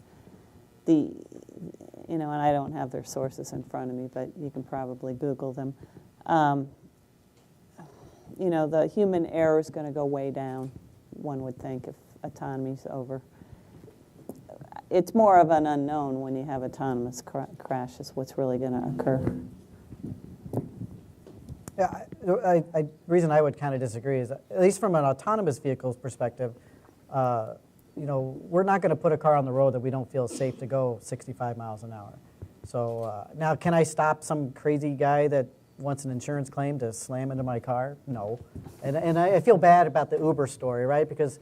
and I don't have their sources in front of me, but you can probably Google them. The human error is going to go way down, one would think, if autonomy's over. It's more of an unknown when you have autonomous crashes, what's really going to occur. Yeah, the reason I would kind of disagree is, at least from an autonomous vehicle's perspective, we're not going to put a car on the road that we don't feel safe to go 65 miles an hour. So now, can I stop some crazy guy that wants an insurance claim to slam into my car? No. And I feel bad about the Uber story, right? Because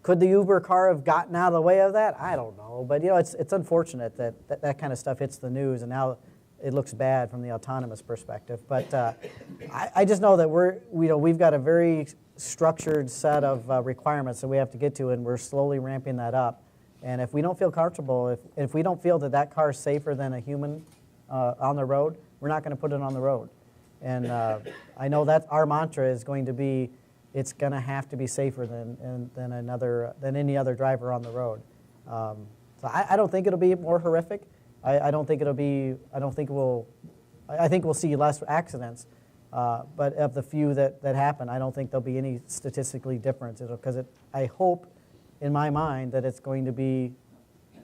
could the Uber car have gotten out of the way of that? I don't know. But, it's unfortunate that kind of stuff hits the news, and now it looks bad from the autonomous perspective. But I just know that we've got a very structured set of requirements that we have to get to, and we're slowly ramping that up. And if we don't feel comfortable, if we don't feel that car is safer than a human on the road, we're not going to put it on the road. And I know that our mantra is going to be, it's going to have to be safer than any other driver on the road. So I don't think it'll be more horrific. I think we'll see less accidents. But of the few that happen, I don't think there'll be any statistically difference, because I hope in my mind that it's going to be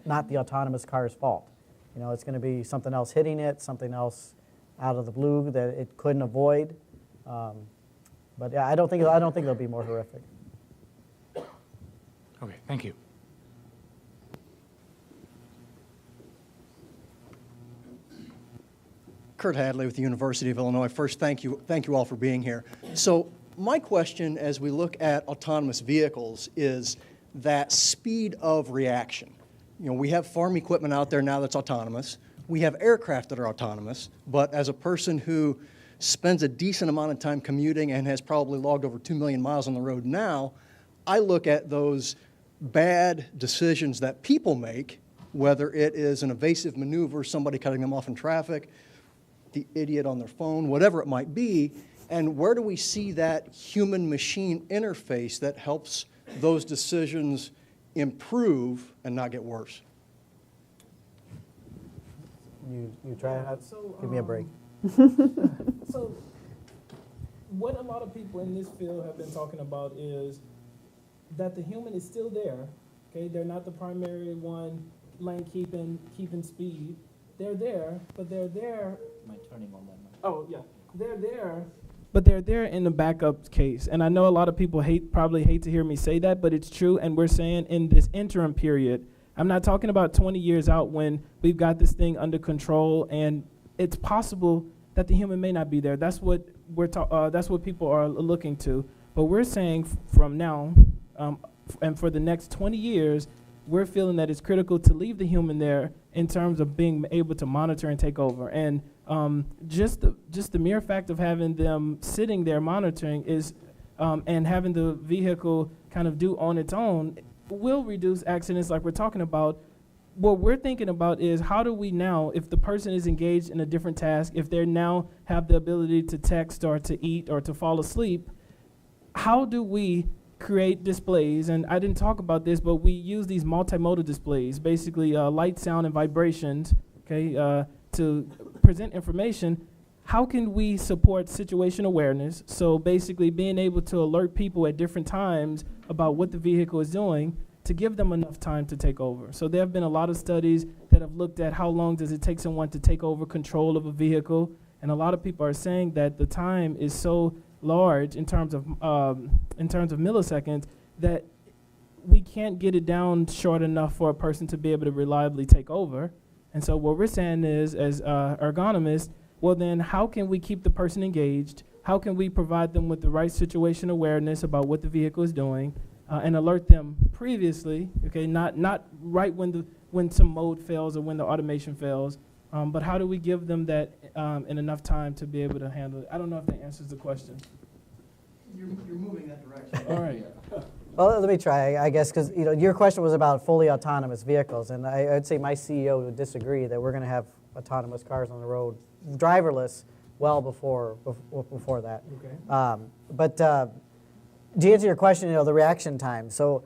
not the autonomous car's fault. It's going to be something else hitting it, something else out of the blue that it couldn't avoid. But yeah, I don't think they'll be more horrific. Okay, thank you. Kurt Hadley with the University of Illinois. First, thank you all for being here. So my question as we look at autonomous vehicles is that speed of reaction. We have farm equipment out there now that's autonomous. We have aircraft that are autonomous, but as a person who spends a decent amount of time commuting and has probably logged over 2 million miles on the road now, I look at those bad decisions that people make, whether it is an evasive maneuver, somebody cutting them off in traffic, the idiot on their phone, whatever it might be, and where do we see that human-machine interface that helps those decisions improve and not get worse? You try it. Give me a break. So what a lot of people in this field have been talking about is that the human is still there. Okay, they're not the primary one lane keeping speed. They're there, but they're there. Am I turning on that mic? Oh yeah, they're there. But they're there in the backup case, and I know a lot of people probably hate to hear me say that, but it's true. And we're saying in this interim period, I'm not talking about 20 years out when we've got this thing under control, and it's possible that the human may not be there. That's what that's what people are looking to. But we're saying from now and for the next 20 years, we're feeling that it's critical to leave the human there in terms of being able to monitor and take over. And just the mere fact of having them sitting there monitoring is and having the vehicle kind of do on its own will reduce accidents like we're talking about. What we're thinking about is how do we now, if the person is engaged in a different task, if they now have the ability to text or to eat or to fall asleep, how do we create displays? And I didn't talk about this, but we use these multimodal displays, basically light, sound, and vibrations, okay, to present information. How can we support situation awareness? So basically being able to alert people at different times about what the vehicle is doing to give them enough time to take over. So there have been a lot of studies that have looked at how long does it take someone to take over control of a vehicle, and a lot of people are saying that the time is so large in terms of milliseconds that we can't get it down short enough for a person to be able to reliably take over. And so what we're saying is, as ergonomists, well then how can we keep the person engaged? How can we provide them with the right situation awareness about what the vehicle is doing and alert them previously, okay, not right when some mode fails or when the automation fails, but how do we give them that in enough time to be able to handle it? I don't know if that answers the question. You're moving that direction. All right. Well, let me try, I guess, because your question was about fully autonomous vehicles, and I'd say my CEO would disagree that we're going to have autonomous cars on the road, driverless, well before that. Okay. But to answer your question, the reaction time. So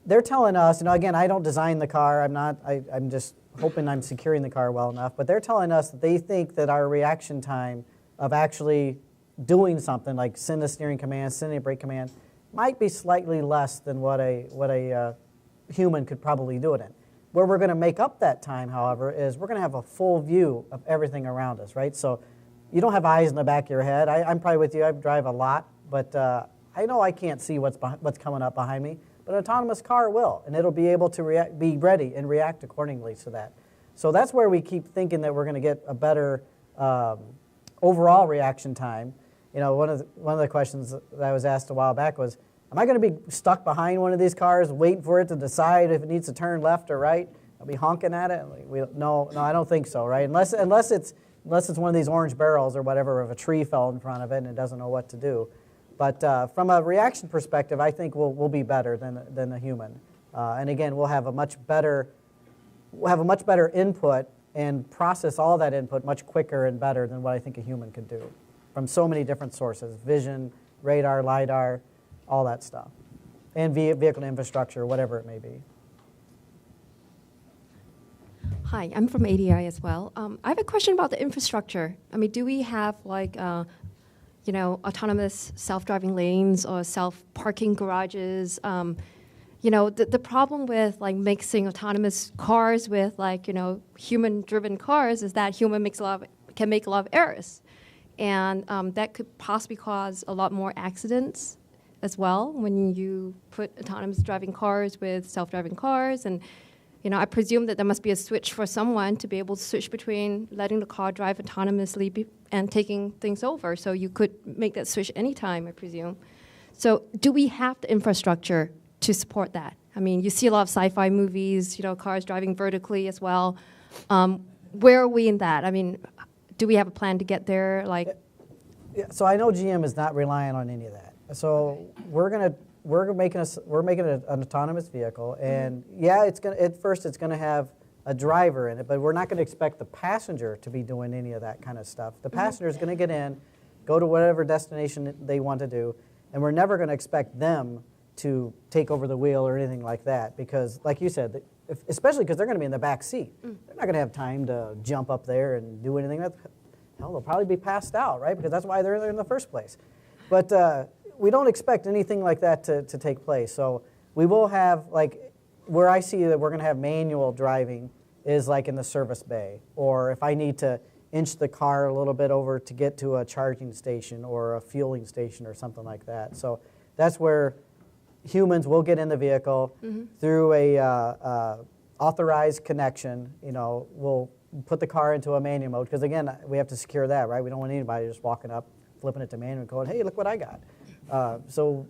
they're telling us, again, I don't design the car. I'm just hoping I'm securing the car well enough. But they're telling us that they think that our reaction time of actually doing something like send a steering command, send a brake command, might be slightly less than what a human could probably do it in. Where we're going to make up that time, however, is we're going to have a full view of everything around us, right? So you don't have eyes in the back of your head. I'm probably with you. I drive a lot, but I know I can't see what's coming up behind me. But an autonomous car will, and it'll be able to be ready and react accordingly to that. So that's where we keep thinking that we're going to get a better overall reaction time. One of the questions that I was asked a while back was, am I going to be stuck behind one of these cars waiting for it to decide if it needs to turn left or right? I'll be honking at it? No, I don't think so, right? Unless it's one of these orange barrels or whatever, if a tree fell in front of it and it doesn't know what to do. But from a reaction perspective, I think we'll be better than a human. And again, we'll have a much better input and process all that input much quicker and better than what I think a human could do from so many different sources: vision, radar, LiDAR, all that stuff, and vehicle infrastructure, whatever it may be. Hi, I'm from ADI as well. I have a question about the infrastructure. Do we have autonomous self-driving lanes or self-parking garages. The problem with like mixing autonomous cars with human-driven cars is that can make a lot of errors, and that could possibly cause a lot more accidents as well when you put autonomous driving cars with self-driving cars. And I presume that there must be a switch for someone to be able to switch between letting the car drive autonomously and taking things over. So you could make that switch anytime, I presume. So do we have the infrastructure to support that? I mean, you see a lot of sci-fi movies, cars driving vertically as well. Where are we in that? I mean, do we have a plan to get there? Yeah, so I know GM is not relying on any of that. So we're making an autonomous vehicle, and yeah, at first it's gonna have a driver in it, but we're not gonna expect the passenger to be doing any of that kind of stuff. The passenger is gonna get in, go to whatever destination they want to do, and we're never gonna expect them to take over the wheel or anything like that, because like you said, especially because they're gonna be in the back seat. They're not gonna have time to jump up there and do anything. Hell, they'll probably be passed out, right? Because that's why they're there in the first place. But we don't expect anything like that to take place. So we will have, where I see that we're going to have manual driving is like in the service bay, or if I need to inch the car a little bit over to get to a charging station or a fueling station or something like that. So that's where humans will get in the vehicle through a authorized connection. We'll put the car into a manual mode, because again, we have to secure that, right? We don't want anybody just walking up, flipping it to manual and going, hey, look what I got. So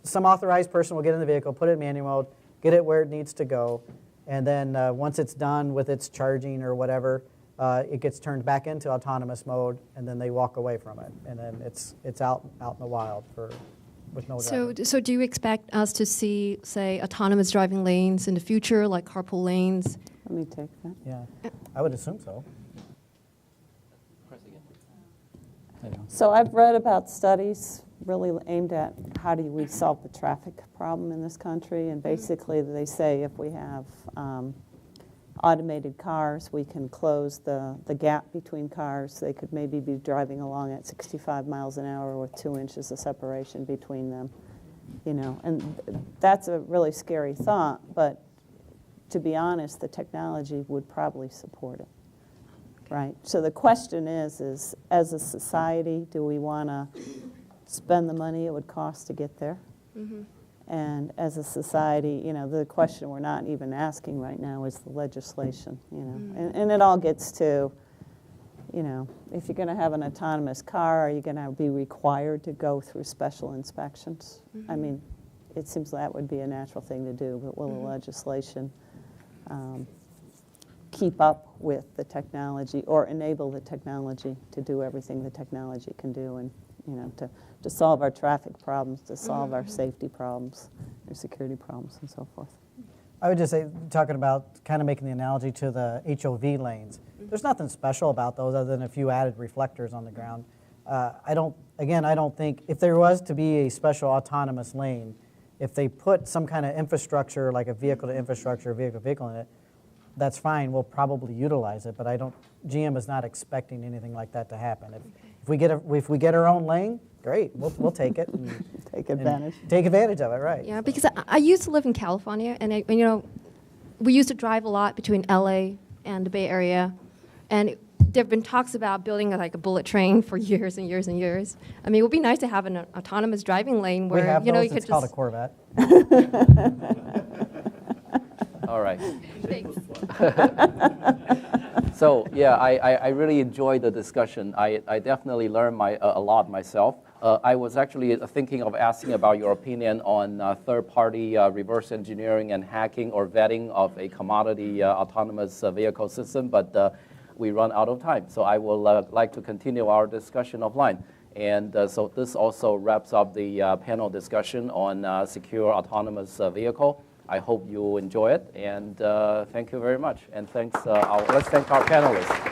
some authorized person will get in the vehicle, put it in manual mode, get it where it needs to go, and then once it's done with its charging or whatever, it gets turned back into autonomous mode, and then they walk away from it, and then it's out in the wild with no driver. So do you expect us to see, say, autonomous driving lanes in the future, like carpool lanes? Let me take that. Yeah, I would assume so. So I've read about studies really aimed at how do we solve the traffic problem in this country, and basically they say if we have automated cars, we can close the gap between cars. They could maybe be driving along at 65 miles an hour with 2 inches of separation between them, and that's a really scary thought, but to be honest, the technology would probably support it. Right. So the question is as a society, do we want to spend the money it would cost to get there? And as a society, the question we're not even asking right now is the legislation. And it all gets to, if you're going to have an autonomous car, are you going to be required to go through special inspections? I mean, it seems that would be a natural thing to do, but will the legislation keep up with the technology or enable the technology to do everything the technology can do, and to solve our traffic problems, to solve our safety problems, our security problems, and so forth. I would just say, talking about kind of making the analogy to the HOV lanes, there's nothing special about those other than a few added reflectors on the ground. I don't think, if there was to be a special autonomous lane, if they put some kind of infrastructure, like a vehicle-to-infrastructure, vehicle-to-vehicle in it, that's fine, we'll probably utilize it, but GM is not expecting anything like that to happen. If we get our own lane, great, we'll take it. And, take advantage. Take advantage of it, right. Yeah, because I used to live in California, and we used to drive a lot between LA and the Bay Area, and there have been talks about building a bullet train for years and years and years. I mean, it would be nice to have an autonomous driving lane where we have you those, could it's called a Corvette. All right. Thanks. So yeah, I really enjoyed the discussion. I definitely learned a lot myself. I was actually thinking of asking about your opinion on third-party reverse engineering and hacking or vetting of a commodity autonomous vehicle system, but we run out of time. So I will like to continue our discussion offline. And so this also wraps up the panel discussion on secure autonomous vehicle. I hope you enjoy it, and thank you very much. And let's thank our panelists.